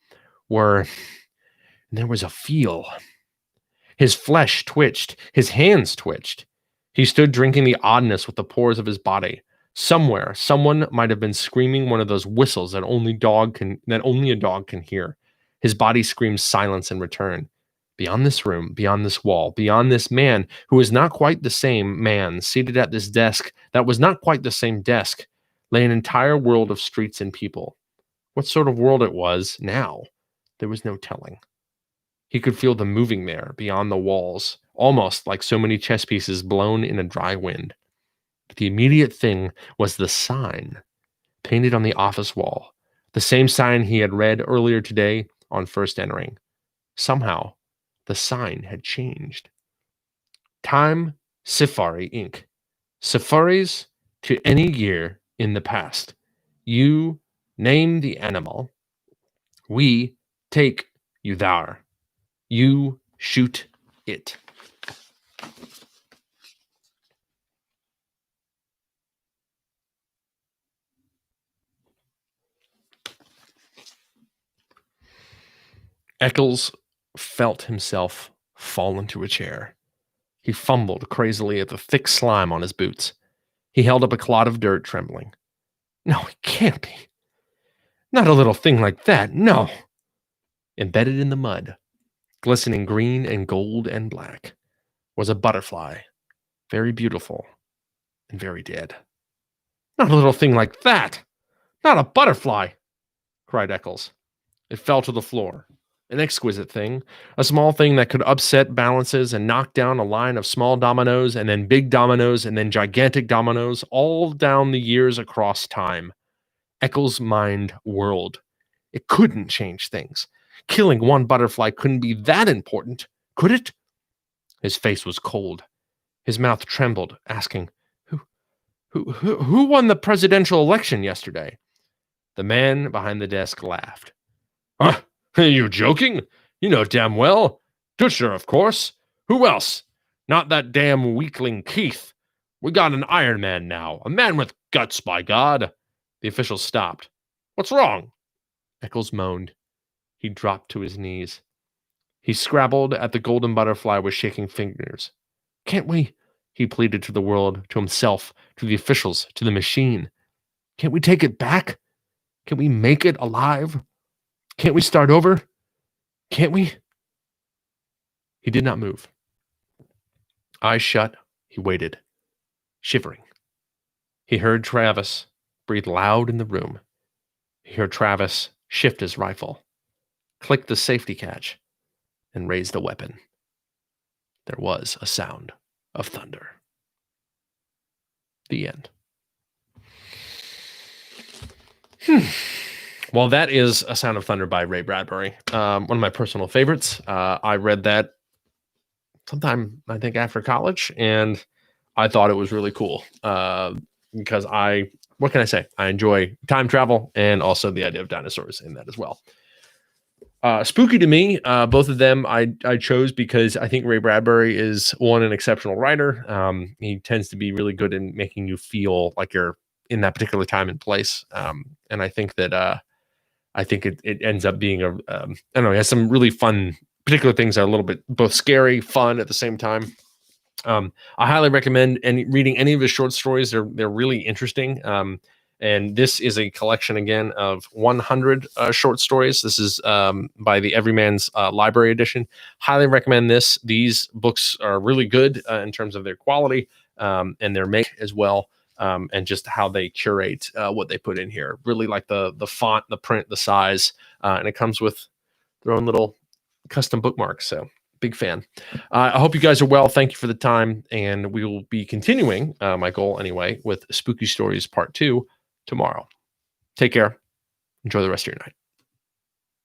and there was a feel. His flesh twitched, his hands twitched. He stood drinking the oddness with the pores of his body. Somewhere, someone might have been screaming one of those whistles that only a dog can hear. His body screamed silence in return. Beyond this room, beyond this wall, beyond this man who was not quite the same man seated at this desk that was not quite the same desk, lay an entire world of streets and people. What sort of world it was now, there was no telling. He could feel them moving there, beyond the walls, almost like so many chess pieces blown in a dry wind. But the immediate thing was the sign painted on the office wall, the same sign he had read earlier today on first entering. Somehow, the sign had changed. Time Safari Inc. Safaris to any year in the past. You name the animal. We take you there. You shoot it. Eccles felt himself fall into a chair. He fumbled crazily at the thick slime on his boots. He held up a clod of dirt, trembling. No, it can't be. Not a little thing like that, no. Embedded in the mud, glistening green and gold and black, was a butterfly, very beautiful and very dead. Not a little thing like that! Not a butterfly! Cried Eccles. It fell to the floor. An exquisite thing, a small thing that could upset balances and knock down a line of small dominoes and then big dominoes and then gigantic dominoes all down the years across time. Eccles' mind whirled. It couldn't change things. Killing one butterfly couldn't be that important, could it? His face was cold. His mouth trembled, asking, Who won the presidential election yesterday? The man behind the desk laughed. Huh? Are you joking? You know damn well. Tusher, of course. Who else? Not that damn weakling Keith. We got an Iron Man now, a man with guts, by God. The official stopped. What's wrong? Eccles moaned. He dropped to his knees. He scrabbled at the golden butterfly with shaking fingers. Can't we? He pleaded to the world, to himself, to the officials, to the machine. Can't we take it back? Can we make it alive? Can't we start over? Can't we? He did not move. Eyes shut, he waited, shivering. He heard Travis breathe loud in the room. He heard Travis shift his rifle, click the safety catch, and raise the weapon. There was a sound of thunder. The end. Well, that is A Sound of Thunder by Ray Bradbury. One of my personal favorites. I read that sometime, I think, after college, and I thought it was really cool because what can I say? I enjoy time travel and also the idea of dinosaurs in that as well. Spooky to me, both of them I chose because I think Ray Bradbury is, one, an exceptional writer. He tends to be really good in making you feel like you're in that particular time and place. And I think that I think it ends up being I don't know, it has some really fun particular things that are a little bit both scary, fun at the same time. I highly recommend reading any of his short stories. They're really interesting. And this is a collection, again, of 100 short stories. This is by the Everyman's Library Edition. Highly recommend this. These books are really good in terms of their quality and their make as well, and just how they curate what they put in here. Really like the font, the print, the size, and it comes with their own little custom bookmarks. So big fan. I hope you guys are well. Thank you for the time. And we will be continuing, my goal anyway, with Spooky Stories Part 2 tomorrow. Take care. Enjoy the rest of your night.